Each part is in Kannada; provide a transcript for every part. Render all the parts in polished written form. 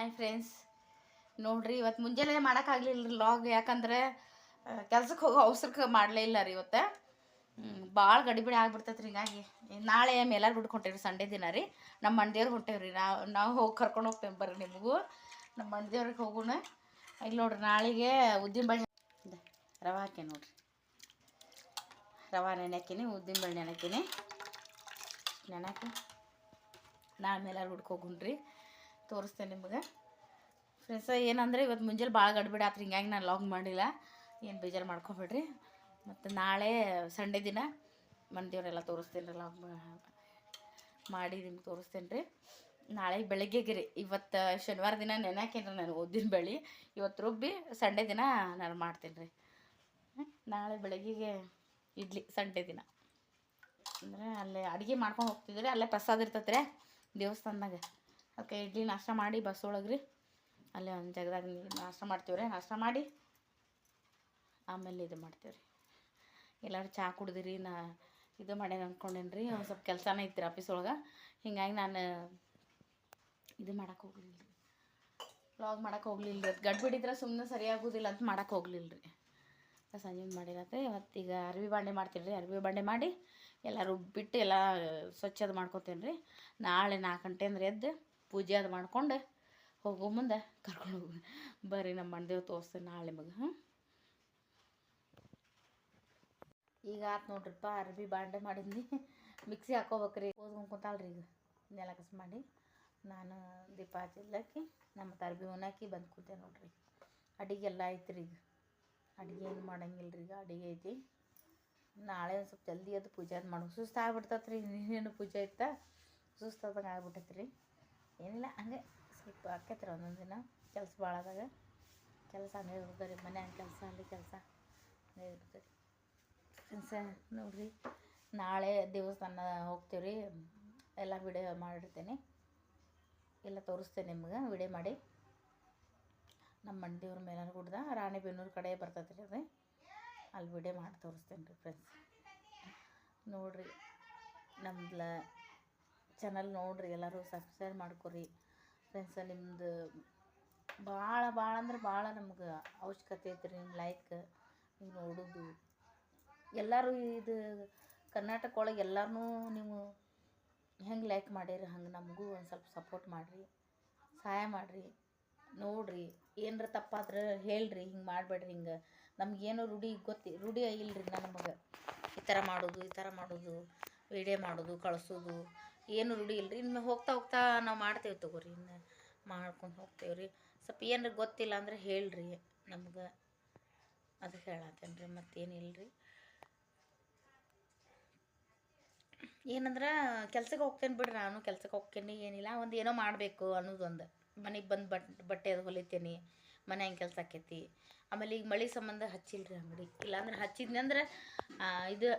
ಹಾಯ್ ಫ್ರೆಂಡ್ಸ್, ನೋಡ್ರಿ ಇವತ್ತು ಮುಂಜಾನೆ ಮಾಡೋಕ್ಕಾಗಲಿಲ್ಲ ರೀ ಲಾಗ್. ಯಾಕಂದ್ರೆ ಕೆಲ್ಸಕ್ಕೆ ಹೋಗೋ ಅವಸರಕ್ಕೆ ಮಾಡಲೇ ಇಲ್ಲ ರೀ ಇವತ್ತು. ಭಾಳ ಗಡಿಬಿಡಿ ಆಗ್ಬಿಡ್ತೈತೆ ರೀ. ಹಿಂಗಾಗಿ ನಾಳೆ ಮೇಲಾರು ಬಿಡ್ಕೊಂಡು ಹೊಂಟೇವ್ರಿ, ಸಂಡೇ ದಿನ ರೀ. ನಮ್ಮ ಮಂಡ್ಯವ್ರಿಗೆ ಹೊಂಟೇವ್ರಿ. ನಾವು ಹೋಗಿ ಕರ್ಕೊಂಡು ಹೋಗ್ತೇವೆ ಬರ್ರಿ ನಿಮಗೂ. ನಮ್ಮ ಮಂಡ್ಯವ್ರಿಗೆ ಹೋಗೋಣ. ಇಲ್ಲಿ ನೋಡ್ರಿ, ನಾಳೆಗೆ ಉದ್ದಿನ ಬೇಳೆ ರವೆ ಹಾಕಿ ನೋಡ್ರಿ. ರವೆ ನೆನೆಹಾಕೀನಿ, ಉದ್ದಿನ ಬೇಳೆ ನೆನೆಹಾಕೀನಿ. ನೆನೆಹಾಕಿ ನಾಳೆ ಮೇಲಾರು ಬಿಡ್ಕೋಗುಣ್ರಿ, ತೋರಿಸ್ತೇನೆ ನಿಮ್ಗೆ ಫ್ರೆಂಡ್ಸ. ಏನಂದರೆ ಇವತ್ತು ಮುಂಜಾನೆ ಭಾಳ ಗಡ್ಬಿಡಿ ಆತ್ರಿ. ಹಿಂಗಾಗಿ ನಾನು ಲಾಗ್ ಮಾಡಿಲ್ಲ, ಏನು ಬೇಜಾರು ಮಾಡ್ಕೊಬೇಡ್ರಿ. ಮತ್ತು ನಾಳೆ ಸಂಡೇ ದಿನ ಮಂದಿಯವರೆಲ್ಲ ತೋರಿಸ್ತೇನೆ ರೀ, ಲಾಗ್ ಮಾಡಿ ನಿಮ್ಗೆ ತೋರಿಸ್ತೇನೆ ರೀ. ನಾಳೆ ಬೆಳಗ್ಗೆಗೆ ರೀ. ಇವತ್ತು ಶನಿವಾರ ದಿನ ನೆನೆಹಾಕೇನಿ ರೀ ನಾನು ಉದ್ದಿನ ಬೇಳೆ. ಇವತ್ತು ರುಬ್ಬಿ ಸಂಡೇ ದಿನ ನಾನು ಮಾಡ್ತೀನಿ ರೀ. ನಾಳೆ ಬೆಳಗ್ಗೆಗೆ ಇಡ್ಲಿ. ಸಂಡೇ ದಿನ ಅಂದರೆ ಅಲ್ಲೇ ಅಡುಗೆ ಮಾಡ್ಕೊಂಡು ಹೋಗ್ತಿದ್ರಿ, ಅಲ್ಲೇ ಪ್ರಸಾದ ಇರ್ತೈತೆ ರೀ ದೇವಸ್ಥಾನದಾಗ. ಅದಕ್ಕೆ ಇಡ್ಲಿ ನಾಷ್ಟ ಮಾಡಿ ಬಸ್ ಒಳಗೆ ರೀ ಅಲ್ಲೇ ಒಂದು ಜಾಗದಾಗ ನಾಷ್ಟ ಮಾಡ್ತೀವಿ ರೀ. ನಾಷ್ಟ ಮಾಡಿ ಆಮೇಲೆ ಇದು ಮಾಡ್ತೀವಿ ರೀ. ಎಲ್ಲರೂ ಚಹಾ ಕುಡ್ದಿರಿ. ಇದು ಮಾಡಿ ಅಂದ್ಕೊಂಡೇನಿ ರೀ. ಒಂದು ಸ್ವಲ್ಪ ಕೆಲಸನೇ ಇತ್ತು ರೀ ಆಫೀಸ್ ಒಳಗೆ. ಹಿಂಗಾಗಿ ನಾನು ಇದು ಮಾಡೋಕೆ ಹೋಗ್ಲಿಲ್ಲ ರೀ, ವ್ಲಾಗ್ ಮಾಡೋಕೆ ಹೋಗ್ಲಿಲ್ಲ ರೀ. ಗಡ್ಬಿಡಿದ್ರೆ ಸುಮ್ಮನೆ ಸರಿಯಾಗೋದಿಲ್ಲ ಅಂತ ಮಾಡೋಕೆ ಹೋಗ್ಲಿಲ್ಲ ರೀ. ಸಂಜೆ ಮಾಡಿರತ್ತೆ. ಇವತ್ತೀಗ ಅರ್ವಿ ಬಾಂಡೆ ಮಾಡ್ತೀನಿ ರೀ. ಅರ್ವಿ ಬಾಂಡೆ ಮಾಡಿ ಎಲ್ಲ ರುಬ್ಬಿಟ್ಟು ಎಲ್ಲ ಸ್ವಚ್ಛ ಅದು ಮಾಡ್ಕೊತೇನೆ ರೀ. ನಾಳೆ 4 ಗಂಟೆ ಅಂದ್ರೆ ಎದ್ದು ಪೂಜೆ ಅದು ಮಾಡ್ಕೊಂಡು ಹೋಗೋ ಮುಂದೆ ಕರ್ಕೊಂಡು ಹೋಗಿ ಬರ್ರಿ. ನಮ್ಮ ಮಂದೇವ್ ತೋರಿಸ್ತೇನೆ ನಾಳೆ ನಿಮಗೆ. ಈಗ ಆತು ನೋಡ್ರಿಪ್ಪ, ಅರ್ವಿ ಬಾಂಡೆ ಮಾಡಿದ್ನಿ. ಮಿಕ್ಸಿ ಹಾಕೋಬೇಕ್ರಿ. ಓದ್ಕೊಂಡು ಕುಂತಾಳ್ರಿ ಈಗ. ನೆಲ ಕಸ ಮಾಡಿ ನಾನು ದೀಪ ಹಚ್ಚಿದ್ಲಾಕಿ ನಮ್ಮ ಅರ್ವಿ ಉಣ್ಣಾಕಿ ಬಂದು ಕೂತೆ ನೋಡ್ರಿ. ಅಡಿಗೆ ಎಲ್ಲ ಐತ್ರಿ ಈಗ. ಅಡುಗೆ ಏನು ಮಾಡಂಗಿಲ್ಲ ರೀ. ಈಗ ಅಡುಗೆ ಐತಿ. ನಾಳೆ ಒಂದು ಸ್ವಲ್ಪ ಜಲ್ದಿ ಅದು ಪೂಜೆ ಅದು ಮಾಡೋದು ಸುಸ್ತು ಆಗ್ಬಿಡ್ತೈತೆ ರೀ. ಇನ್ನೇನು ಪೂಜೆ ಐತೆ ಸುಸ್ತಾದಂಗೆ ಆಗ್ಬಿಟ್ಟೈತೆ ರೀ. ಏನಿಲ್ಲ, ಹಂಗೆ ಸ್ವಲ್ಪ ಆಕೈತೆ ರೀ ಒಂದೊಂದು ದಿನ ಕೆಲಸ ಭಾಳ ಆದಾಗ. ಕೆಲಸ ಹಂಗೆ ಇರ್ತದೆ ರೀ. ಮನ್ಯಾಗ ಕೆಲಸ ಅಲ್ಲಿ ಕೆಲಸ ಹಂಗೆ ಇರ್ತದೆ ಕೆಲಸ. ನೋಡಿರಿ, ನಾಳೆ ದೇವಸ್ಥಾನ ಹೋಗ್ತೀವಿ ರೀ. ಎಲ್ಲ ವಿಡಿಯೋ ಮಾಡಿರ್ತೇನೆ, ಎಲ್ಲ ತೋರಿಸ್ತೇನೆ ನಿಮ್ಗೆ ವಿಡಿಯೋ ಮಾಡಿ. ನಮ್ಮ ಮಂಡಿಯವ್ರ ಮೇಲನ ಗುಡ್ದ ರಾಣಿಬೆನ್ನೂರು ಕಡೆ ಬರ್ತೈತೆ ರೀ ಅದು. ಅಲ್ಲಿ ವಿಡಿಯೋ ಮಾಡಿ ತೋರಿಸ್ತೇನೆ ರೀ ಫ್ರೆಂಡ್ಸ್. ನೋಡಿರಿ, ನಮ್ದು ಚಾನಲ್ ನೋಡಿರಿ, ಎಲ್ಲರೂ ಸಬ್ಸ್ಕ್ರೈಬ್ ಮಾಡ್ಕೊರಿ ಫ್ರೆಂಡ್ಸ. ನಿಮ್ಮದು ಭಾಳ ಅಂದ್ರೆ ಭಾಳ ನಮ್ಗೆ ಅವಶ್ಯಕತೆ ಐತೆ ರೀ. ನಿಮ್ಮ ಲೈಕ್ ನೀವು ನೋಡೋದು. ಎಲ್ಲರೂ ಇದು ಕರ್ನಾಟಕ ಒಳಗೆ ಎಲ್ಲರೂ ನೀವು ಹೆಂಗೆ ಲೈಕ್ ಮಾಡಿರಿ ಹಂಗೆ ನಮಗೂ ಒಂದು ಸ್ವಲ್ಪ ಸಪೋರ್ಟ್ ಮಾಡಿರಿ, ಸಹಾಯ ಮಾಡಿರಿ. ನೋಡಿರಿ, ಏನರ ತಪ್ಪಾದ್ರೆ ಹೇಳ್ರಿ, ಹಿಂಗೆ ಮಾಡಬೇಡ್ರಿ. ಹಿಂಗೆ ನಮಗೇನು ರೂಢಿ ಆಗಿಲ್ಲ ರೀ ನಮಗೆ. ಈ ಥರ ಮಾಡೋದು ವಿಡಿಯೋ ಮಾಡೋದು ಕಳಿಸೋದು ಏನು ರೂಢಿ ಇಲ್ಲ ರೀ. ಇನ್ನು ಹೋಗ್ತಾ ನಾವು ಮಾಡ್ತೇವೆ ತಗೋರಿ. ಇನ್ನು ಮಾಡ್ಕೊಂಡು ಹೋಗ್ತೇವೆ ರೀ. ಸ್ವಲ್ಪ ಏನರ ಗೊತ್ತಿಲ್ಲ ಅಂದ್ರೆ ಹೇಳ್ರಿ ನಮ್ಗೆ, ಅದು ಹೇಳತ್ತೇನೆ ರೀ. ಮತ್ತೇನಿಲ್ಲ ರೀ. ಏನಂದ್ರೆ ಕೆಲ್ಸಕ್ಕೆ ಹೋಗ್ತೇನೆ ಬಿಡ್ರಿ. ನಾನು ಕೆಲ್ಸಕ್ಕೆ ಹೋಗ್ತೇನೆ, ಏನಿಲ್ಲ, ಒಂದು ಏನೋ ಮಾಡಬೇಕು ಅನ್ನೋದೊಂದು. ಮನೆಗೆ ಬಂದು ಬಟ್ಟೆ ಅದು ಹೊಲಿತೇನೆ, ಮನ್ಯಾಗ ಕೆಲಸ ಆಕೈತಿ. ಆಮೇಲೆ ಈಗ ಮಳೆ ಸಂಬಂಧ ಹಚ್ಚಿಲ್ಲ ರೀ ಅಂಗಡಿ. ಇಲ್ಲಾಂದ್ರೆ ಹಚ್ಚಿದ್ನಿ ಅಂದ್ರೆ ಇದು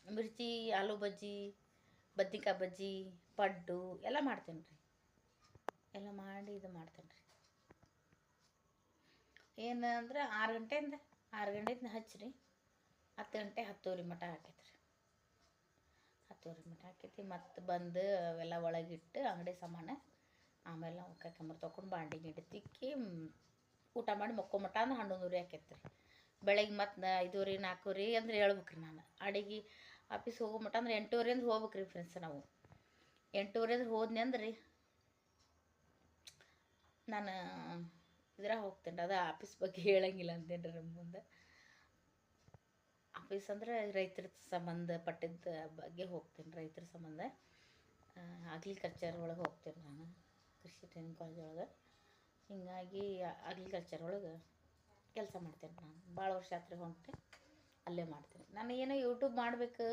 ಮಿರ್ಚಿ, ಆಲೂ ಬಜ್ಜಿ, ಬದ್ನಿಕಾಯಿ ಬಜ್ಜಿ, ಪಡ್ಡು ಎಲ್ಲ ಮಾಡ್ತೇನೆ ರೀ. ಎಲ್ಲ ಮಾಡಿ ಇದು ಮಾಡ್ತೇನೆ ರೀ. ಏನಂದ್ರೆ 6 ಗಂಟೆಯಿಂದ ಹಚ್ಚಿರಿ 10 ಗಂಟೆ 10:30 ಮಟ ಹಾಕೈತೆ ರೀ. 10:30 ಮಟ ಹಾಕೈತಿ. ಮತ್ತು ಬಂದು ಅವೆಲ್ಲ ಒಳಗಿಟ್ಟು ಅಂಗಡಿ ಸಾಮಾನು ಆಮೇಲೆ ನಾವು ಕೈಕಂಬರ್ ತೊಗೊಂಡು ಬಾಂಡೆ ಗಿಂಡಿ ತಿಕ್ಕಿ ಊಟ ಮಾಡಿ ಮಕ್ಕೊಂಮಟ ಅಂದ್ರೆ 11:30 ಆಕೈತೆ ರೀ. ಬೆಳಗ್ಗೆ ಮತ್ತು 5:30 4:00 ಅಂದ್ರೆ ಹೇಳ್ಬೇಕ್ರಿ. ನಾನು ಅಡಿಗೆ ಆಫೀಸ್ ಹೋಗೋ ಮಟ ಅಂದ್ರೆ 8:30 ಹೋಗ್ಬೇಕ್ರಿ ಫ್ರೆಂಡ್ಸ್. ನಾವು 8:30 ಹೋದ್ನಿ ಅಂದ್ರೆ ನಾನು ಇದ್ರಾಗ ಹೋಗ್ತೇನೆ ರೀ. ಅದು ಆಫೀಸ್ ಬಗ್ಗೆ ಹೇಳಂಗಿಲ್ಲ ಅಂತೇನು ರೀ ನಮ್ಮ ಮುಂದೆ. ಆಫೀಸ್ ಅಂದರೆ ರೈತರ ಸಂಬಂಧಪಟ್ಟಿದ್ದ ಬಗ್ಗೆ ಹೋಗ್ತೇನೆ. ರೈತರ ಸಂಬಂಧ ಅಗ್ರಿಕಲ್ಚರ್ ಒಳಗೆ ಹೋಗ್ತೇನೆ ನಾನು, ಕೃಷಿ ಟ್ರೈನಿಂಗ್ ಕಾಲೇಜ್ ಒಳಗೆ. ಹೀಗಾಗಿ ಅಗ್ರಿಕಲ್ಚರ್ ಒಳಗೆ ಕೆಲಸ ಮಾಡ್ತೇನೆ ನಾನು. ಭಾಳ ವರ್ಷ ಹತ್ರ ಹೊಂಟೆ ಅಲ್ಲೇ ಮಾಡ್ತೇನೆ ನಾನು. ಏನೋ ಯೂಟ್ಯೂಬ್ ಮಾಡಬೇಕು,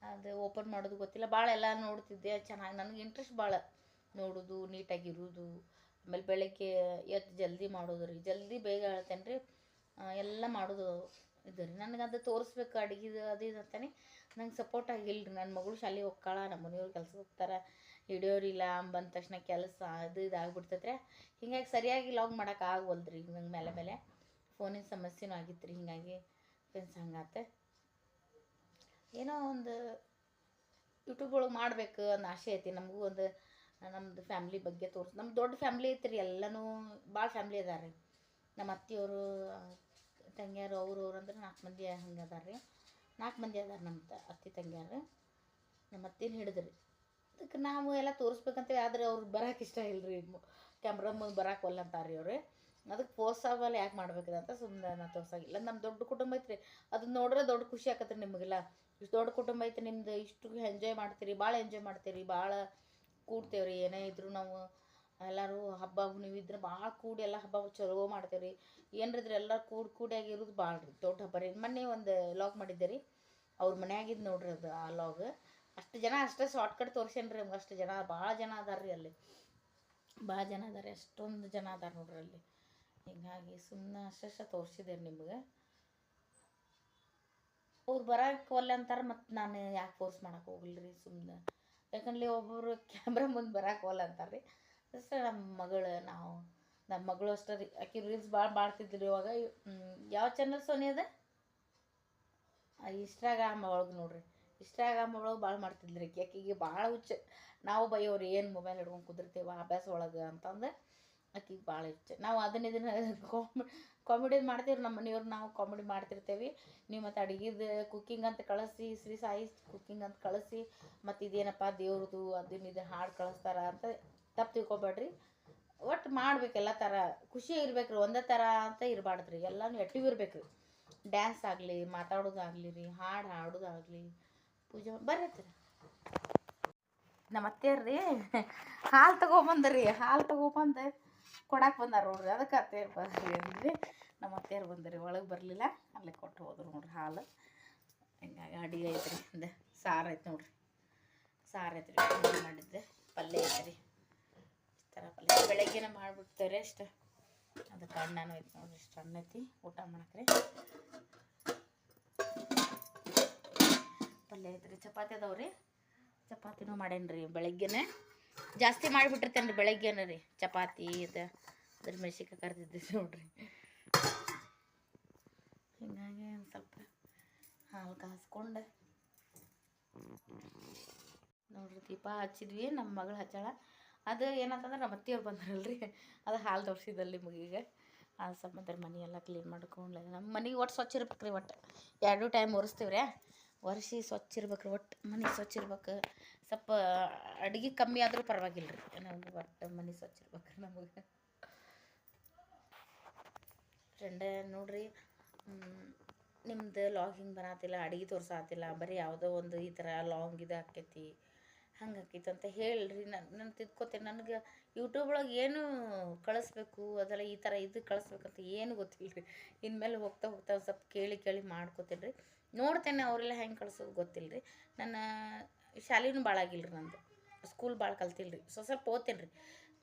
ಅದು ಓಪನ್ ಮಾಡೋದು ಗೊತ್ತಿಲ್ಲ. ಭಾಳ ಎಲ್ಲ ನೋಡ್ತಿದ್ದೆ, ಚೆನ್ನಾಗಿ ನನಗೆ ಇಂಟ್ರೆಸ್ಟ್ ಭಾಳ ನೋಡೋದು, ನೀಟಾಗಿರೋದು. ಆಮೇಲೆ ಬೆಳಗ್ಗೆ ಎದ್ದು ಜಲ್ದಿ ಮಾಡೋದು ರೀ. ಜಲ್ದಿ ಬೇಗ ಹೇಳ್ತೇನೆ ರೀ. ಎಲ್ಲ ಮಾಡೋದು ಇದು ರೀ. ನನಗೆ ಅದು ತೋರಿಸ್ಬೇಕು ಅಡುಗೆದು ಅದು ಇದು ಅಂತಾನೆ ನಂಗೆ ಸಪೋರ್ಟ್ ಆಗಿಲ್ಲ ರೀ. ನನ್ನ ಮಗಳು ಶಾಲೆಗೆ ಹೋಗ್ತಾಳ, ನಮ್ಮ ಮನೆಯವ್ರು ಕೆಲ್ಸಕ್ಕೆ ಹೋಗ್ತಾರೆ, ಹಿಡಿಯೋರಿಲ್ಲ. ಬಂದ ತಕ್ಷಣ ಕೆಲಸ ಅದು ಇದು ಆಗ್ಬಿಡ್ತೈತೆ ರೀ. ಹೀಗಾಗಿ ಸರಿಯಾಗಿ ಲಾಗ್ ಮಾಡೋಕೆ ಆಗವಲ್ದು ರೀ. ನಂಗೆ ಮೇಲೆ ಫೋನಿನ ಸಮಸ್ಯೆನೂ ಆಗಿತ್ತು ರೀ. ಹೀಗಾಗಿ ಫ್ರೆಂಡ್ಸ್ ಹಂಗಾತೆ. ಏನೋ ಒಂದು ಯೂಟ್ಯೂಬ್ ಒಳಗೆ ಮಾಡಬೇಕು ಅನ್ನೋ ಆಸೆ ಐತಿ ನಮಗೂ. ಒಂದು ನಮ್ಮದು ಫ್ಯಾಮ್ಲಿ ಬಗ್ಗೆ ನಮ್ಮ ದೊಡ್ಡ ಫ್ಯಾಮ್ಲಿ ಐತ್ರಿ. ಎಲ್ಲನೂ ಭಾಳ ಫ್ಯಾಮ್ಲಿ ಅದಾರ ರೀ. ನಮ್ಮ ಅತ್ತೆಯವರು ತಂಗಿಯರು ಅವ್ರು ಅಂದ್ರೆ 4 ಮಂದಿ ಹಂಗೆ ಅದಾರ ರೀ. 4 ಮಂದಿ ಅದಾರ ನಮ್ಮ ಅತ್ತೆ ತಂಗಿಯರು. ನಮ್ಮ ಅತ್ತೆನ ಹಿಡಿದ್ರಿ ಅದಕ್ಕೆ ನಾವು ಎಲ್ಲ ತೋರಿಸ್ಬೇಕಂತೇಳಿ. ಆದರೆ ಅವ್ರು ಬರೋಕೆ ಇಷ್ಟ ಇಲ್ಲರಿ, ಕ್ಯಾಮ್ರಾ ಮುಂದೆ ಬರೋಕೆ ಒಲ್ಲ ಅಂತಾರೆ ರೀ ಅವ್ರು. ಅದಕ್ಕೆ ಪೋಸಾವಲ್ಲ ಯಾಕೆ ಮಾಡ್ಬೇಕಿದೆ ಅಂತ ಸುಮ್ಮನೆ ನಾನು ತೋರ್ಸಾಗಿಲ್ಲ. ನಮ್ಮ ದೊಡ್ಡ ಕುಟುಂಬ ಐತ್ರಿ, ಅದನ್ನ ನೋಡ್ರೆ ದೊಡ್ಡ ಖುಷಿ ಆಕತ್ರಿ ನಿಮಗೆಲ್ಲ. ಇಷ್ಟು ದೊಡ್ಡ ಕುಟುಂಬ ಐತೆ ನಿಮ್ದು, ಇಷ್ಟು ಎಂಜಾಯ್ ಮಾಡ್ತೀರಿ, ಭಾಳ ಎಂಜಾಯ್ ಮಾಡ್ತೀರಿ, ಭಾಳ ಕೂಡ್ತೇವ್ರಿ. ಏನೇ ಇದ್ರು ನಾವು ಎಲ್ಲರೂ ಹಬ್ಬ ಹುಣ್ಣಿಮೆ ಭಾಳ ಕೂಡಿ ಎಲ್ಲ ಹಬ್ಬ ಚಲೋ ಮಾಡ್ತೇವ್ರಿ. ಏನರಿದ್ರೆ ಎಲ್ಲ ಕೂಡಿಯಾಗಿರೋದು ಭಾಳ ರೀ ದೊಡ್ಡ ಹಬ್ಬ ರೀ. ಮೊನ್ನೆ ಒಂದು ಲಾಗ್ ಮಾಡಿದ್ದೆ ರೀ, ಅವ್ರ ಮನ್ಯಾಗಿದ್ದು ನೋಡ್ರಿ ಅದು ಆ ಲಾಗ್. ಅಷ್ಟು ಜನ ಅಷ್ಟೇ ಶಾರ್ಟ್ಕಟ್ ತೋರ್ಸೇನ್ರಿ ನಮ್ಗೆ. ಅಷ್ಟು ಜನ ಭಾಳ ಜನ ಅದಾರ ರೀ ಅಲ್ಲಿ, ಭಾಳ ಜನ ಅದಾರೆ, ಅಷ್ಟೊಂದು ಜನ ಅದಾರ ನೋಡ್ರಿ ಅಲ್ಲಿ. ಹಿಂಗಾಗಿ ಸುಮ್ಮನೆ ಅಷ್ಟೇ ತೋರಿಸಿದೆ ನಿಮ್ಗೆ. ಅವ್ರು ಬರೋಕೆ ಒಲ್ಲೆ ಅಂತಾರೆ, ಮತ್ತು ನಾನು ಯಾಕೆ ಫೋರ್ಸ್ ಮಾಡೋಕೆ ಹೋಗಿಲ್ಲ ರೀ ಸುಮ್ಮನೆ. ಯಾಕಂದ್ರೆ ಒಬ್ಬರು ಕ್ಯಾಮ್ರಾ ಮುಂದೆ ಬರೋಕೆ ಒಲ್ಲೆ ಅಂತಾರೆ ರೀ. ಅಷ್ಟೇ ನಮ್ಮ ಮಗಳು ನಮ್ಮ ಮಗಳು ಅಷ್ಟೇ ರೀ. ಆಕೆ ರೀಲ್ಸ್ ಭಾಳ ಮಾಡ್ತಿದ್ರಿ ಇವಾಗ. ಯಾವ ಚಾನಲ್ ಸೋನಿ ಅದ? ಇನ್ಸ್ಟಾಗ್ರಾಮ್ ಒಳಗೆ ನೋಡ್ರಿ. ಇನ್ಸ್ಟಾಗ್ರಾಮ್ ಒಳಗೆ ಭಾಳ ಮಾಡ್ತಿದ್ರಿ ಆಕೆಗೆ ಭಾಳ ಹುಚ್ಚು. ನಾವು ಬೈಯೋರು ಏನು ಮೊಬೈಲ್ ಹಿಡ್ಕೊಂಡು ಕುದಿರ್ತೇವೆ ಅಭ್ಯಾಸ ಒಳಗೆ ಅಂತಂದು ಆಕೆಗೆ ಭಾಳ ಹುಚ್ಚು. ನಾವು ಇದನ್ನು ಕಾಮಿಡಿ ಮಾಡ್ತೀವಿ ನಮ್ಮ ಮನೆಯವ್ರು. ನಾವು ಕಾಮಿಡಿ ಮಾಡ್ತಿರ್ತೇವೆ. ನೀವು ಮತ್ತು ಅಡುಗೆದು ಕುಕ್ಕಿಂಗ್ ಅಂತ ಕಳಿಸಿ, ಶ್ರೀ ಸಾಯಿ ಕುಕ್ಕಿಂಗ್ ಅಂತ ಕಳಿಸಿ, ಮತ್ತು ಇದೇನಪ್ಪ ದೇವ್ರದ್ದು ಇದು ಹಾಡು ಕಳಿಸ್ತಾರ ಅಂತ ತಪ್ಪು ತಿಳ್ಕೊಬೇಡ್ರಿ. ಒಟ್ಟು ಮಾಡ್ಬೇಕು ಎಲ್ಲ ಥರ. ಖುಷಿ ಇರ್ಬೇಕು ರೀ, ಒಂದೇ ಥರ ಅಂತ ಇರಬಾರ್ದು ರೀ. ಎಲ್ಲನೂ ಆ್ಯಕ್ಟಿವ್ ಇರ್ಬೇಕು ರೀ. ಡ್ಯಾನ್ಸ್ ಆಗಲಿ, ಮಾತಾಡೋದಾಗಲಿ ರೀ, ಹಾಡು ಹಾಡೋದಾಗಲಿ, ಪೂಜೆ ಬರತ್ತೀರಿ. ನಮ್ಮ ಅತ್ತೆಯರು ರೀ ಹಾಲು ತೊಗೊಬಂದ್ರಿ. ಹಾಲು ತೊಗೊಬಂದು ಕೊಡಕ್ಕೆ ಬಂದಾರ ನೋಡ್ರಿ. ಅದಕ್ಕೆ ಅತ್ತೆಯರು ಬರ್ರಿ. ನಮ್ಮ ಅತ್ತೆಯರು ಬಂದ್ರಿ, ಒಳಗೆ ಬರಲಿಲ್ಲ, ಅಲ್ಲೇ ಕೊಟ್ಟು ಹೋದ್ರು ನೋಡ್ರಿ ಹಾಲು. ಹಿಂಗಾಗಿ ಅಡುಗೆ ಐತ್ರಿ, ಸಾರು ಐತೆ ನೋಡ್ರಿ. ಸಾರು ಐತ್ರಿ, ಮಾಡಿದ್ದೆ. ಪಲ್ಯ ಐತ್ರಿ, ಈ ಥರ ಪಲ್ಯ ಬೆಳಗ್ಗೆನೇ ಮಾಡಿಬಿಡ್ತಾರೆ ಅಷ್ಟು. ಅದಕ್ಕೆ ಅಣ್ಣನೂ ಐತೆ ನೋಡ್ರಿ, ಇಷ್ಟು ಅನ್ನ ಐತಿ ಊಟ ಮಾಡಕ್ರಿ. ಪಲ್ಯ ಐತ್ರಿ, ಚಪಾತಿ ಅದಾವ್ರಿ. ಚಪಾತಿನೂ ಮಾಡೇನ್ರಿ ಬೆಳಗ್ಗೆನೆ. ಜಾಸ್ತಿ ಮಾಡಿಬಿಟ್ಟಿರ್ತೇನೆ ರೀ ಬೆಳಗ್ಗೆನೇ ರೀ ಚಪಾತಿ. ಅದ್ರ ಮೆಣಸಿನ್ಕಾಯಿ ಕರ್ದಿದ್ದೆ ನೋಡ್ರಿ. ಹಿಂಗಾಗಿ ಒಂದು ಸ್ವಲ್ಪ ಹಾಲು ಕಾಸ್ಕೊಂಡು ನೋಡ್ರಿ ದೀಪ ಹಚ್ಚಿದ್ವಿ. ನಮ್ಮ ಮಗಳು ಹಚ್ಚಾಳ. ಅದು ಏನಂತಂದ್ರೆ ನಮ್ಮ ಅತ್ತೆಯವ್ರು ಬಂದ್ರಲ್ರಿ, ಅದು ಹಾಲು ತೋರಿಸಿದಲ್ಲಿ ನಿಮಗೀಗ. ಆ ಸಂಬಂಧ ಮನೆ ಎಲ್ಲ ಕ್ಲೀನ್ ಮಾಡ್ಕೊಂಡು ನಮ್ಮ ಮನೆಗೆ ಒಟ್ಟು ಸ್ವಚ್ಛ ಇರ್ಬೇಕು ರೀ. ಒಟ್ಟು 2 ಟೈಮ್ ಒರೆಸ್ತೀವಿ ರೀ. ಒರೆಸಿ ಸ್ವಚ್ಛ ಇರ್ಬೇಕು ರೀ, ಒಟ್ಟು ಮನೆ ಸ್ವಚ್ಛ ಇರ್ಬೇಕು. ಸ್ವಲ್ಪ ಅಡುಗೆ ಕಮ್ಮಿ ಆದರೂ ಪರವಾಗಿಲ್ಲ ರೀ, ನಮ್ಗೆ ಒಟ್ಟು ಮನೆ ಸ್ವಚ್ಛ ಇರ್ಬೇಕು ರೀ ನಮಗೆ. ಫ್ರೆಂಡೇ ನೋಡ್ರಿ, ನಿಮ್ದು ಲಾಗಿಂಗ್ ಬರತ್ತಿಲ್ಲ, ಅಡುಗೆ ತೋರ್ಸಾತಿಲ್ಲ, ಬರೀ ಯಾವುದೋ ಒಂದು ಈ ಥರ ಲಾಂಗ್ ಇದು ಆಕೈತಿ, ಹಂಗೆ ಆಕೈತಿ ಅಂತ ಹೇಳ್ರಿ. ನಾನು ತಿದ್ಕೋತೇನೆ. ನನಗೆ ಯೂಟ್ಯೂಬ್ ಒಳಗೆ ಏನು ಕಳಿಸ್ಬೇಕು ಅದೆಲ್ಲ ಈ ಥರ ಇದು ಕಳಿಸ್ಬೇಕಂತ ಏನು ಗೊತ್ತಿಲ್ಲ ರೀ. ಇನ್ಮೇಲೆ ಹೋಗ್ತಾ ಸ್ವಲ್ಪ ಕೇಳಿ ಮಾಡ್ಕೋತೇನೆ ರೀ. ನೋಡ್ತೇನೆ ಅವರೆಲ್ಲ ಹೆಂಗೆ ಕಳ್ಸೋದು ಗೊತ್ತಿಲ್ಲ ರೀ. ನನ್ನ ಶಾಲೆನೂ ಭಾಳ ಆಗಿಲ್ಲ ರೀ, ನಂದು ಸ್ಕೂಲ್ ಭಾಳ ಕಲ್ತಿಲ್ಲ ರೀ. ಸ್ವಲ್ಪ ಓದ್ತೇನೆ ರೀ.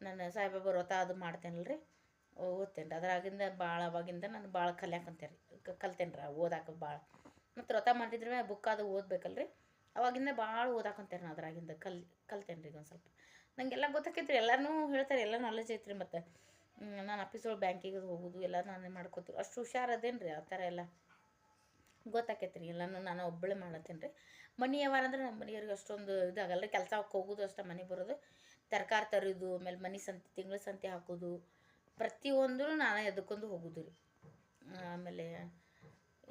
ನಾನು ಸಾಯಿಬಾಬಾ ವ್ರತ ಅದು ಮಾಡ್ತೇನಲ್ಲ ರೀ, ಓದ್ತೇನೆ ರೀ. ಅದ್ರಾಗಿಂದ ಅವಾಗಿಂದ ನಾನು ಭಾಳ ಕಲ್ಯಾಕಂತೆ ರೀ, ಕಲ್ತೇನೆ ರೀ ಓದಾಕ ಭಾಳ. ಮತ್ತು ವ್ರತ ಮಾಡಿದ್ರೆ ಬುಕ್ ಅದು ಓದ್ಬೇಕಲ್ಲ ರೀ, ಅವಾಗಿಂದ ಭಾಳ ಓದಾಕಂತೇನೆ ನಾನು. ಅದ್ರಾಗಿಂದ ಕಲ್ತೇನೆ ರೀ ಒಂದು ಸ್ವಲ್ಪ. ನನಗೆಲ್ಲ ಗೊತ್ತಾಕೈತೆ ರೀ, ಎಲ್ಲನೂ ಹೇಳ್ತಾರೆ, ಎಲ್ಲ ನಾಲೆಜ್ ಐತ್ರಿ. ಮತ್ತು ನಾನು ಆಫೀಸ್ ಒಳಗೆ ಬ್ಯಾಂಕಿಗೆ ಹೋಗೋದು ಎಲ್ಲ ನಾನೇ ಮಾಡ್ಕೋತೀವಿ. ಅಷ್ಟು ಹುಷಾರದೇನು ರೀ, ಆ ಥರ ಎಲ್ಲ ಗೊತ್ತಾಕೈತೆ ರೀ. ಎಲ್ಲನೂ ನಾನು ಒಬ್ಬಳೇ ಮಾಡತ್ತೇನೆ ರೀ. ಮನೆ ವ್ಯವಹಾರ ಅಂದ್ರೆ ನಮ್ಮ ಮನೆಯವ್ರಿಗೆ ಅಷ್ಟೊಂದು ಇದಾಗಲ್ಲ ರೀ. ಕೆಲ್ಸಕ್ಕೆ ಹೋಗೋದು ಅಷ್ಟೇ, ಮನೆಗೆ ಬರೋದು, ತರಕಾರಿ ತರೋದು, ಆಮೇಲೆ ಮನೆ ಸಂತೆ, ತಿಂಗಳ ಸಂತೆ ಹಾಕೋದು, ಪ್ರತಿಯೊಂದು ನಾನೇ ಎದ್ಕೊಂಡು ಹೋಗೋದು ರೀ. ಆಮೇಲೆ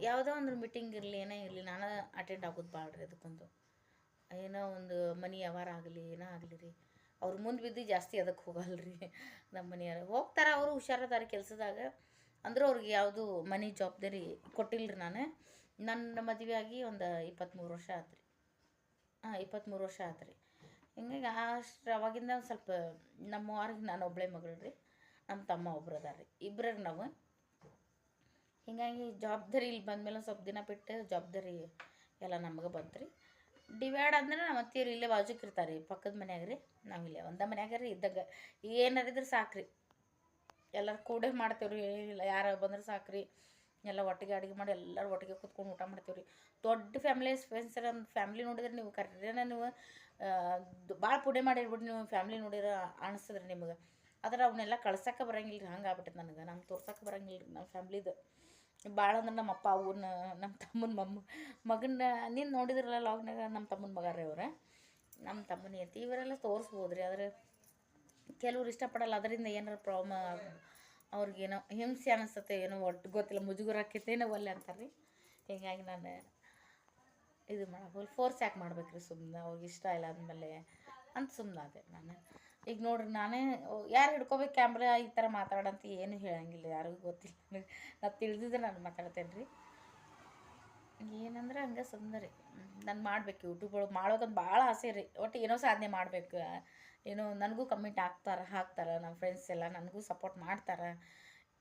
ಯಾವುದೋ ಒಂದು ಮೀಟಿಂಗ್ ಇರಲಿ, ಏನೇ ಇರಲಿ, ನಾನು ಅಟೆಂಡ್ ಆಗೋದು ಭಾಳ ರೀ. ಅದಕ್ಕೊಂದು ಏನೋ ಒಂದು ಮನೆ ವ್ಯವಹಾರ ಆಗಲಿ, ಏನೋ ಆಗಲಿ ರೀ, ಅವ್ರ ಮುಂದೆ ಬಿದ್ದು ಜಾಸ್ತಿ ಅದಕ್ಕೆ ಹೋಗಲ್ಲ ರೀ. ನಮ್ಮ ಮನೆಯವ್ರು ಹೋಗ್ತಾರೆ, ಅವರು ಹುಷಾರದಾರ ಕೆಲಸದಾಗ. ಅಂದ್ರೆ ಅವ್ರಿಗೆ ಯಾವುದು ಮನೆ ಜವಾಬ್ದಾರಿ ಕೊಟ್ಟಿಲ್ಲ ರೀ. ನನ್ನ ಮದುವೆ ಆಗಿ ಒಂದು 23 ವರ್ಷ ಆಯ್ತು ರೀ. 23 ವರ್ಷ ಆಯ್ತು ರೀ. ಹಿಂಗಾಗಿ ಅಷ್ಟು ಅವಾಗಿಂದ ಒಂದು ಸ್ವಲ್ಪ ನಮ್ಮವ್ರಿಗೆ ನಾನು ಒಬ್ಬಳೇ ಮಗಳು ರೀ. ನಮ್ಮ ತಮ್ಮ ಒಬ್ರು ಅದಾರ ರೀ, ಇಬ್ಬರೇ ನಾವು. ಹೀಗಾಗಿ ಜವಾಬ್ದಾರಿ ಇಲ್ಲಿ ಬಂದಮೇಲೆ ಸ್ವಲ್ಪ ದಿನ ಬಿಟ್ಟು ಜವಾಬ್ದಾರಿ ಎಲ್ಲ ನಮಗೆ ಬಂತು ರೀ. ಡಿವೈಡ್ ಅಂದ್ರೆ ನಮ್ಮ ಅತ್ತೆಯರು ಇಲ್ಲೇ ಬಾಜುಕ್ ಇರ್ತಾರೆ ರೀ, ಪಕ್ಕದ ಮನ್ಯಾಗ ರೀ. ನಾವಿಲ್ಲೇ ಒಂದೇ ಮನ್ಯಾಗ ರೀ ಇದ್ದಾಗ ಏನಾರಿದ್ರೆ ಸಾಕ್ರಿ, ಎಲ್ಲರೂ ಕೂಡೇ ಮಾಡ್ತೇವ್ರಿ. ಏನಿಲ್ಲ, ಯಾರು ಬಂದ್ರೆ ಸಾಕ್ರಿ, ಎಲ್ಲ ಒಟ್ಟಿಗೆ ಅಡುಗೆ ಮಾಡಿ ಎಲ್ಲರೂ ಒಟ್ಟಿಗೆ ಕೂತ್ಕೊಂಡು ಊಟ ಮಾಡ್ತೀವಿ ರೀ. ದೊಡ್ಡ ಫ್ಯಾಮ್ಲಿ ಫ್ರೆಂಡ್ಸ್ ನಮ್ಮ ಫ್ಯಾಮ್ಲಿ ನೋಡಿದ್ರೆ ನೀವು ಕರ್ರೇನ ನೀವು ಭಾಳ ಪುಡೆ ಮಾಡಿರ್ಬಿಟ್ಟು ನೀವು ಫ್ಯಾಮ್ಲಿ ನೋಡಿದ್ರೆ ಅನಿಸ್ತದ್ರಿ ನಿಮಗೆ. ಆದ್ರೆ ಅವನ್ನೆಲ್ಲ ಕಳ್ಸೋಕೆ ಬರೋಂಗಿಲ್ಲ ರೀ. ಹಂಗೆ ಆಗ್ಬಿಟ್ಟೈತೆ ನಂಗೆ ತೋರ್ಸೋಕೆ ಬರೋಂಗಿಲ್ಲ ರೀ ನಮ್ಮ ಫ್ಯಾಮ್ಲಿದು. ಭಾಳ ಅಂದ್ರೆ ನಮ್ಮ ಅಪ್ಪ ಅವನ್ನ ನಮ್ಮ ತಮ್ಮನ ಮಗನ ನೀನು ನೋಡಿದ್ರಲ್ಲ ಲಾಗ್ನಾಗ, ನಮ್ಮ ತಮ್ಮನ ಮಗ ರೀ ಅವ್ರು. ನಮ್ಮ ತಮ್ಮನ ಐತಿ ಇವರೆಲ್ಲ ತೋರಿಸ್ಬೋದು ರೀ. ಆದರೆ ಕೆಲವ್ರು ಇಷ್ಟಪಡಲ್ಲ, ಅದರಿಂದ ಏನಾರು ಪ್ರಾಬ್ಲಮ್ ಅವ್ರಿಗೇನೋ ಹಿಂಸೆ ಅನಿಸ್ತತೆ, ಏನೋ ಒಟ್ಟು ಗೊತ್ತಿಲ್ಲ, ಮುಜುಗರ ಆಕೈತೇನೋ ಒಲ್ಲೆ ಅಂತಾರೆ ರೀ. ಹೀಗಾಗಿ ನಾನು ಇದು ಮಾಡೋ ಫೋರ್ಸ್ ಯಾಕೆ ಮಾಡ್ಬೇಕ್ರಿ, ಸುಮ್ಮನೆ ಅವ್ರಿಗೆ ಇಷ್ಟ ಇಲ್ಲ ಅಂದಮೇಲೆ ಅಂತ ಸುಮ್ಮನೆ ಅದೇ ನಾನು. ಈಗ ನೋಡ್ರಿ, ನಾನೇ ಯಾರು ಹಿಡ್ಕೋಬೇಕು ಕ್ಯಾಮ್ರಾ ಈ ಥರ ಮಾತಾಡಂತ ಏನು ಹೇಳಂಗಿಲ್ಲ, ಯಾರಿಗೂ ಗೊತ್ತಿಲ್ಲ ನನಗೆ. ನಾನು ತಿಳಿದಿದ್ರೆ ನಾನು ಮಾತಾಡ್ತೇನೆ ರೀ. ಏನಂದ್ರೆ ಹಂಗೆ ಸುಮ್ಮನೆ ರೀ. ನಾನು ಮಾಡ್ಬೇಕು ಯೂಟ್ಯೂಬ್ ಒಳಗೆ ಮಾಡೋದಂತ ಭಾಳ ಆಸೆ ರೀ. ಒಟ್ಟು ಏನೋ ಸಾಧನೆ ಮಾಡಬೇಕು, ಏನೋ ನನಗೂ ಕಮೆಂಟ್ ಹಾಕ್ತಾರೆ ನಮ್ಮ ಫ್ರೆಂಡ್ಸ್ ಎಲ್ಲ ನನಗೂ ಸಪೋರ್ಟ್ ಮಾಡ್ತಾರೆ.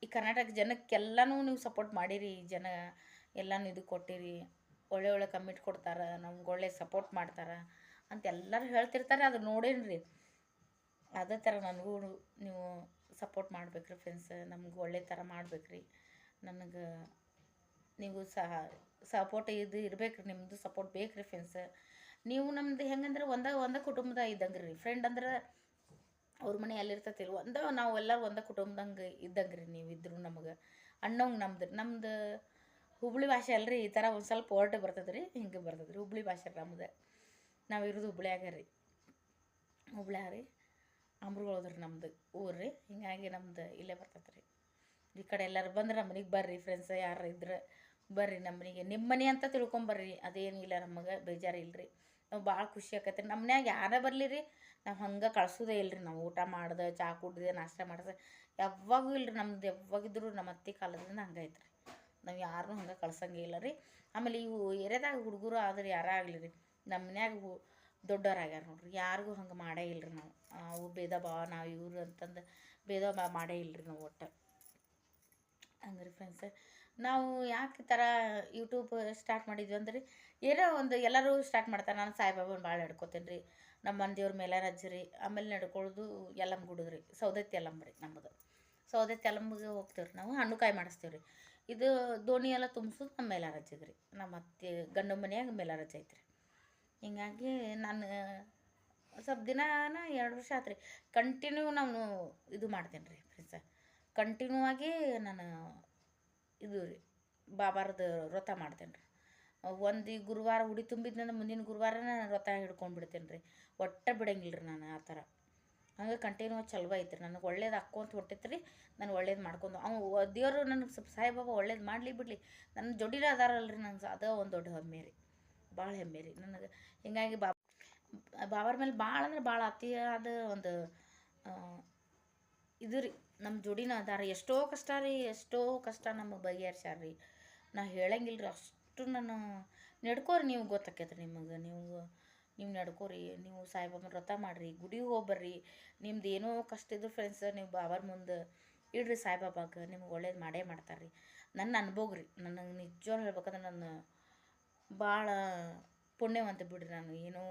ಈ ಕರ್ನಾಟಕ ಜನಕ್ಕೆಲ್ಲನೂ ನೀವು ಸಪೋರ್ಟ್ ಮಾಡಿರಿ, ಜನ ಎಲ್ಲನೂ ಇದು ಕೊಟ್ಟಿರಿ, ಒಳ್ಳೆ ಒಳ್ಳೆ ಕಮೆಂಟ್ ಕೊಡ್ತಾರೆ, ನಮ್ಗೆ ಒಳ್ಳೆ ಸಪೋರ್ಟ್ ಮಾಡ್ತಾರೆ ಅಂತ ಎಲ್ಲರೂ ಹೇಳ್ತಿರ್ತಾರೆ. ಅದು ನೋಡೇನಿ ರೀ. ಅದೇ ಥರ ನನಗೂ ನೀವು ಸಪೋರ್ಟ್ ಮಾಡ್ಬೇಕ್ರಿ ಫ್ರೆಂಡ್ಸ್, ನಮ್ಗೆ ಒಳ್ಳೆ ಥರ ಮಾಡ್ಬೇಕ್ರಿ. ನನಗೆ ನೀವು ಸಪೋರ್ಟ್ ಇದು ಇರ್ಬೇಕು ರೀ, ನಿಮ್ಮದು ಸಪೋರ್ಟ್ ಬೇಕು ರೀ ಫ್ರೆಂಡ್ಸ್. ನೀವು ನಮ್ದು ಹೆಂಗಂದ್ರೆ ಒಂದೇ ಕುಟುಂಬದ ಇದ್ದಂಗೆ ರೀ. ಫ್ರೆಂಡ್ ಅಂದ್ರೆ ಅವ್ರ ಮನೆ ಎಲ್ಲಿರ್ತೈತಿಲ್ಲ, ನಾವು ಎಲ್ಲರೂ ಒಂದೇ ಕುಟುಂಬದಂಗೆ ಇದ್ದಂಗೆ ರೀ. ನೀವು ಇದ್ರು ನಮಗೆ ಅಣ್ಣಂಗೆ ನಮ್ದು ಹುಬ್ಳಿ ಭಾಷೆ ಅಲ್ರಿ, ಈ ಥರ ಒಂದು ಸ್ವಲ್ಪ ಹೊರಟು ಬರ್ತದೆ ರೀ, ಹಿಂಗೆ ಬರ್ತದೆ ರೀ ಹುಬ್ಳಿ ಭಾಷೆ ನಮ್ದು. ನಾವು ಇರೋದು ಹುಬ್ಳ್ಯಾಗ ರೀ, ಹುಬ್ಳ್ಯಾಗ ರೀ, ಅಮ್ರಗೋಳದ್ರಿ ನಮ್ದು ಊರು ರೀ. ಹಿಂಗಾಗಿ ನಮ್ದು ಇಲ್ಲೇ ಬರ್ತೈತೆ ರೀ. ಈ ಕಡೆ ಎಲ್ಲರೂ ಬಂದ್ರೆ ನಮ್ಮ ಮನೆಗೆ ಬರ್ರಿ ಫ್ರೆಂಡ್ಸ್, ಯಾರು ಇದ್ರೆ ಬರ್ರಿ ನಮ್ಮ ಮನೆಗೆ. ನಿಮ್ಮ ಮನೆ ಅಂತ ತಿಳ್ಕೊಂಬರ್ರಿ, ಅದೇನಿಲ್ಲ, ನಮಗೆ ಬೇಜಾರು ಇಲ್ಲರಿ. ನಾವು ಭಾಳ ಖುಷಿ ಆಕೈತೆ ನಮ್ಮ ಮನ್ಯಾಗ ಯಾರೇ ಬರಲಿ ರೀ, ನಾವು ಹಂಗೆ ಕಳ್ಸೋದೇ ಇಲ್ಲರಿ. ನಾವು ಊಟ ಮಾಡ್ದೆ, ಚಹಾ ಕುಡ್ದೆ, ನಾಷ್ಟ ಮಾಡಿದೆ ಯಾವಾಗೂ ಇಲ್ಲರಿ. ನಮ್ದು ಯಾವಾಗಿದ್ರು ನಮ್ಮ ಅತ್ತೆ ಕಾಲದಿಂದ ಹಂಗೆ ಐತೆ ರೀ. ನಾವು ಯಾರನ್ನೂ ಹಂಗೆ ಕಳ್ಸಂಗೆ ಇಲ್ಲ ರೀ. ಆಮೇಲೆ ಇವು ಏರಿಯಾದಾಗ ಹುಡುಗರು ಆದ್ರೆ ಯಾರೇ ಆಗಲಿ ರೀ, ನಮ್ಮ ಮನ್ಯಾಗ ದೊಡ್ಡವ್ರಾಗ್ಯಾರ ನೋಡ್ರಿ, ಯಾರಿಗೂ ಹಂಗೆ ಮಾಡೇ ಇಲ್ಲರಿ ನಾವು. ಅವು ಭೇದ ಭಾವ ನಾವು ಇವ್ರು ಅಂತಂದು ಭೇದ ಭಾವ ಮಾಡೇ ಇಲ್ಲರಿ ನಾವು ಒಟ್ಟು. ಹಂಗೆ ರೀ ಫ್ರೆಂಡ್ಸ್, ನಾವು ಯಾಕೆ ಈ ಥರ ಯೂಟ್ಯೂಬ್ ಸ್ಟಾರ್ಟ್ ಮಾಡಿದ್ವಿ ಅಂದ್ರೆ ಏನೋ ಒಂದು ಎಲ್ಲರೂ ಸ್ಟಾರ್ಟ್ ಮಾಡ್ತಾರೆ. ನಾನು ಸಾಯಿಬಾಬಾನ ಭಾಳ ನಡ್ಕೋತೀನಿ ರೀ. ನಮ್ಮ ಮನೆ ದೇವ್ರ ಮೇಲಾರಜ್ಜಿ ರೀ. ಆಮೇಲೆ ನಡ್ಕೊಳ್ಳೋದು ಯಲ್ಲಮ್ಮ ಗುಡಿಗೆ ರೀ, ಸೌದತ್ತಿ ಯಲ್ಲಮ್ಮ ರೀ ನಮ್ಮದು. ಸೌದತ್ತಿ ಯಲ್ಲಮ್ಮಗೆ ಹೋಗ್ತೇವೆ ರೀ ನಾವು, ಹಣ್ಣುಕಾಯಿ ಮಾಡಿಸ್ತೇವೆ ರೀ. ಇದು ದೋಣಿ ಎಲ್ಲ ತುಂಬಿಸೋದು ನಮ್ಮ ಮೇಲಾರಜ್ಜಿಗೆ ರೀ. ನಮ್ಮ ಅತ್ತೆ ಗಂಡು ಮನೆಯಾಗ ಮೇಲಾರಜ್ಜಿ ಐತೆ ರೀ. ಹಿಂಗಾಗಿ ನಾನು ಸ್ವಲ್ಪ ದಿನಾನ 2 ವರ್ಷ ಆಯ್ತು ರೀ ಕಂಟಿನ್ಯೂ ನಾನು ಇದು ಮಾಡ್ತೇನೆ ರೀ ಫ್ರೆಂಡ್ಸ. ಕಂಟಿನ್ಯೂ ಆಗಿ ನಾನು ಇದು ರೀ ಬಾಬಾರದು ವ್ರತ ಮಾಡ್ತೇನೆ ರೀ. ಒಂದು ಗುರುವಾರ ಉಡಿ ತುಂಬಿದ್ನಂದ್ರೆ ಮುಂದಿನ ಗುರುವಾರ ನಾನು ವ್ರತ ಹಿಡ್ಕೊಂಡು ಬಿಡ್ತೇನೆ ರೀ. ಒಟ್ಟು ಬಿಡಂಗಿಲ್ಲ ರೀ ನಾನು ಆ ಥರ. ಹಂಗೆ ಕಂಟಿನ್ಯೂ ಚಲೋ ಐತೆ ರೀ. ನನಗೆ ಒಳ್ಳೇದು ಹಾಕ್ಕೊಂತ ಹೊಟ್ಟೈತೆ ರೀ. ನಾನು ಒಳ್ಳೇದು ಮಾಡ್ಕೊಂಡು ದೇವರು ನನಗೆ ಸ್ವಲ್ಪ ಸಾಯಿಬಾಬಾ ಒಳ್ಳೇದು ಮಾಡಲಿ ಬಿಡಲಿ, ನನ್ನ ಜೋಡಿನ ಅದಾರಲ್ರಿ, ನಂಗೆ ಅದೇ ಒಂದು ದೊಡ್ಡ ಹೆಮ್ಮೆ ರೀ, ಭಾಳ ಹೆಮ್ಮೆ ರೀ ನನಗೆ. ಹಿಂಗಾಗಿ ಬಾಬಾರ ಮೇಲೆ ಭಾಳ ಅಂದ್ರೆ ಭಾಳ ಅತಿಯಾದ ಒಂದು ಇದು ರೀ. ನಮ್ಮ ಜೋಡಿನ ಅದಾರ. ಎಷ್ಟೋ ಕಷ್ಟ ರೀ, ಎಷ್ಟೋ ಕಷ್ಟ ನಮಗೆ ಬಗೆಹರ್ಸ್ಯಾರ ರೀ. ನಾ ಹೇಳಂಗಿಲ್ಲ ರೀ, ಅಷ್ಟು ನಾನು ನಡ್ಕೋರಿ, ನೀವು ಗೊತ್ತಾಕೈತೆ ನಿಮಗೆ. ನೀವು ನಡ್ಕೋರಿ, ನೀವು ಸಾಯಿಬಾಬನ ವ್ರತ ಮಾಡಿರಿ, ಗುಡಿಗೆ ಹೋಗ್ಬರ್ರಿ. ನಿಮ್ದು ಏನೋ ಕಷ್ಟ ಇದ್ರು ಫ್ರೆಂಡ್ಸ್, ನೀವು ಬಾಬಾರ ಮುಂದೆ ಇಡ್ರಿ, ಸಾಯಿಬಾಬಾಗೆ ನಿಮ್ಗೆ ಒಳ್ಳೇದು ಮಾಡೇ ಮಾಡ್ತಾರೆ ರೀ. ನನ್ನ ಅನುಭವ ರೀ, ನನಗೆ ನಿಜವಾಗ್ಲೂ ಹೇಳ್ಬೇಕಂದ್ರೆ ನಾನು ಭಾಳ ಪುಣ್ಯವಂತ ಬಿಡ್ರಿ. ನಾನು ಏನೋ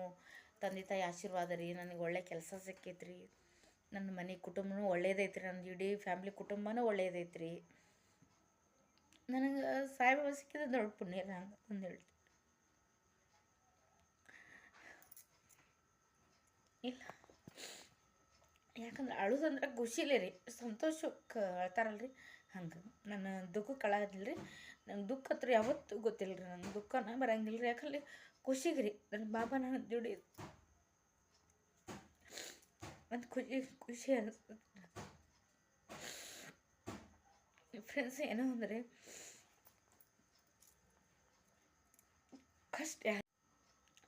ತಂದೆ ತಾಯಿ ಆಶೀರ್ವಾದ ರೀ, ನನಗೆ ಒಳ್ಳೆ ಕೆಲಸ ಸಿಕ್ಕೈತೆ ರೀ. ನನ್ನ ಮನೆ ಕುಟುಂಬನೂ ಒಳ್ಳೇದೈತೆ ರೀ, ನನ್ನ ಇಡೀ ಫ್ಯಾಮ್ಲಿ ಕುಟುಂಬನೂ ಒಳ್ಳೇದೈತೆ ರೀ. ನನಗೆ ಸಾಯಿಬಾಬಾ ಸಿಕ್ಕಿದ ದೊಡ್ಡ ಪುಣ್ಯ ರೀ, ಹಂಗೆ ಒಂದು ಹೇಳ್ತೀನಿ. ಇಲ್ಲ, ಯಾಕಂದ್ರೆ ಅಳುದಂದ್ರೆ ಖುಷಿಲೇ ರೀ, ಸಂತೋಷಕ್ಕೆ ಅಳ್ತಾರಲ್ರಿ ಹಂಗೆ. ನನ್ನ ದುಃಖಕ್ಕೆ ಅಳಾದಿಲ್ಲ ರೀ. ನಂಗೆ ದುಃಖ ಹತ್ರ ಯಾವತ್ತೂ ಗೊತ್ತಿಲ್ಲ ರೀ, ನಂಗೆ ದುಃಖನ ಬರಂಗಿಲ್ಲ ರೀ. ಯಾಕಂದ್ರೆ ಖುಷಿಗೆ ರೀ ನನ್ನ ಬಾಬಾ ನನ್ನ ಜೋಡಿ ಒಂದು ಖುಷಿ ಅನಿಸ್ತದೆ ಫ್ರೆಂಡ್ಸ್. ಏನೋ ಅಂದರೆ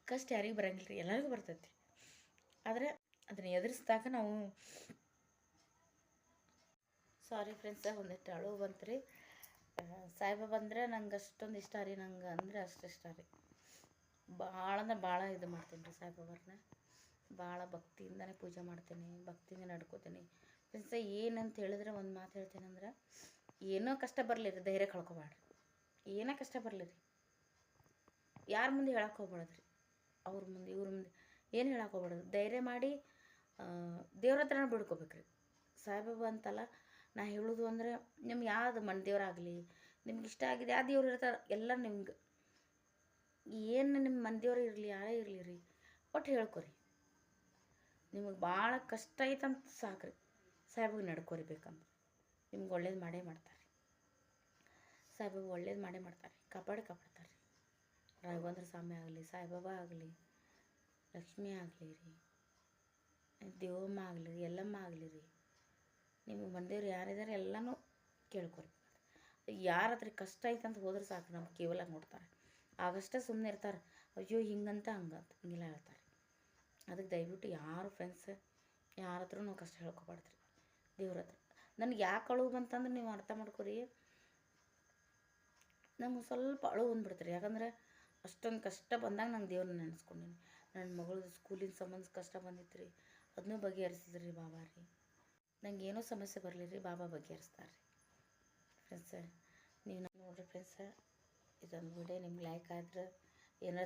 ಕಷ್ಟ ಯಾರಿಗೂ ಬರಂಗಿಲ್ಲ ರೀ, ಎಲ್ಲರಿಗೂ ಬರ್ತೈತಿ. ಆದರೆ ಅದನ್ನ ಎದುರಿಸಿದಾಗ ನಾವು ಸಾರಿ ಫ್ರೆಂಡ್ಸ, ಒಂದಿಷ್ಟು ಅಳು ಬಂತು ರೀ. ಸಾಯಿಬಾಬಾ ಅಂದ್ರೆ ನಂಗೆ ಅಷ್ಟೊಂದು ಇಷ್ಟ ರೀ, ನಂಗೆ ಅಂದರೆ ಅಷ್ಟು ಇಷ್ಟ ರೀ. ಭಾಳ ಅಂದ್ರೆ ಭಾಳ ಇದು ಮಾಡ್ತೀನಿ ರೀ ಸಾಯಿಬಾಬಾರನ್ನ. ಭಾಳ ಭಕ್ತಿಯಿಂದನೇ ಪೂಜೆ ಮಾಡ್ತೀನಿ, ಭಕ್ತಿಯಿಂದ ನಡ್ಕೋತೀನಿ ಫ್ರೆಂಡ್ಸ. ಏನಂತ ಹೇಳಿದ್ರೆ ಒಂದು ಮಾತು ಹೇಳ್ತೇನೆಂದ್ರೆ, ಏನೋ ಕಷ್ಟ ಬರಲಿ ರೀ, ಧೈರ್ಯ ಕಳ್ಕೊಬಾಡ್ರಿ. ಏನೋ ಕಷ್ಟ ಬರಲಿ ರೀ, ಯಾರ ಮುಂದೆ ಹೇಳಕ್ಕೆ ಹೋಗ್ಬಾರ್ದು ರೀ. ಅವ್ರ ಮುಂದೆ ಇವ್ರ ಮುಂದೆ ಏನು ಹೇಳಕ್ಕೆ ಹೋಗ್ಬಾರ್ದು. ಧೈರ್ಯ ಮಾಡಿ ದೇವ್ರ ಹತ್ರನ ಬಿಡ್ಕೋಬೇಕ್ರಿ. ಸಾಯಿಬಾಬಾ ಅಂತಲ್ಲ ನಾ ಹೇಳೋದು ಅಂದರೆ, ನಿಮ್ಗೆ ಯಾವ್ದು ಮನೆ ದೇವರಾಗಲಿ, ನಿಮ್ಗೆ ಇಷ್ಟ ಆಗಿದೆ ಯಾವ ದೇವ್ರು ಇರ್ತಾರೆ ಎಲ್ಲ ನಿಮ್ಗೆ, ಏನು ನಿಮ್ಮ ಮನೆ ದೇವ್ರು ಇರಲಿ ಯಾರೇ ಇರಲಿ ರೀ, ಒಟ್ಟು ಹೇಳ್ಕೊರಿ. ನಿಮಗೆ ಭಾಳ ಕಷ್ಟ ಐತಂತ ಸಾಕ್ರಿ, ಸಾಯಿಬಾಬಾ ನಡ್ಕೊರಿ. ಬೇಕಂದ್ರೆ ನಿಮ್ಗೆ ಒಳ್ಳೇದು ಮಾಡೇ ಮಾಡ್ತಾರೆ. ಸಾಯಿಬಾಬಾ ಒಳ್ಳೇದು ಮಾಡೇ ಮಾಡ್ತಾರೆ, ಕಾಪಾಡ್ತಾರೆ. ರಾಘವೇಂದ್ರ ಸ್ವಾಮಿ ಆಗಲಿ, ಸಾಯಿಬಾಬಾ ಆಗಲಿ, ಲಕ್ಷ್ಮಿ ಆಗಲಿ ರೀ, ದೇವಮ್ಮ ಆಗಲಿ ರೀ ಎಲ್ಲಮ್ಮ ಆಗಲಿ ರೀ ನಿಮಗೆ ಬಂದೇವ್ರು ಯಾರಿದ್ದಾರೆ ಎಲ್ಲನೂ ಕೇಳ್ಕೊರಿ. ಯಾರ ಹತ್ರ ಕಷ್ಟ ಐತೆ ಅಂತ ಹೋದ್ರೆ ಸಾಕು ನಮ್ಗೆ ಕೇವಲ ನೋಡ್ತಾರೆ, ಆಗಷ್ಟೇ ಸುಮ್ಮನೆ ಇರ್ತಾರೆ. ಅಯ್ಯೋ ಹಿಂಗಂತ ಹಂಗಂತ ಹಿಂಗೆಲ್ಲ ಹೇಳ್ತಾರೆ. ಅದಕ್ಕೆ ದಯವಿಟ್ಟು ಯಾರು ಫ್ರೆಂಡ್ಸ್ ಯಾರ ಹತ್ರ ನಾವು ಕಷ್ಟ ಹೇಳ್ಕೊಬಾರ್ದ್ರಿ ದೇವ್ರ ಹತ್ರ. ನನಗೆ ಯಾಕೆ ಅಳು ಬಂತಂದ್ರೆ ನೀವು ಅರ್ಥ ಮಾಡ್ಕೊರಿ, ನಮ್ಗೆ ಸ್ವಲ್ಪ ಅಳು ಬಂದ್ಬಿಡ್ತೀರಿ. ಯಾಕಂದ್ರೆ ಅಷ್ಟೊಂದು ಕಷ್ಟ ಬಂದಾಗ ನಂಗೆ ದೇವ್ರನ್ನ ನೆನೆಸ್ಕೊಂಡೀನಿ. ನನ್ನ ಮಗಳದ್ದು ಸ್ಕೂಲಿನ ಸಂಬಂಧ ಕಷ್ಟ ಬಂದಿತ್ತು ರೀ, ಅದನ್ನೂ ಬಗೆಹರಿಸಿದ್ರಿ ಬಾಬಾ ರೀ. ನಂಗೆ ಏನೋ ಸಮಸ್ಯೆ ಬರಲಿ ರೀ, ಬಾಬಾ ಬಗೆಹರಿಸ್ತಾರೆ ರೀ. ಫ್ರೆಂಡ್ಸ ನೀವು ನೋಡಿರಿ ಫ್ರೆಂಡ್ಸ, ಇದೊಂದು ವಿಡಿಯೋ ನಿಮ್ಗೆ ಲೈಕ್ ಆದ್ರೆ ಏನಾದ್ರು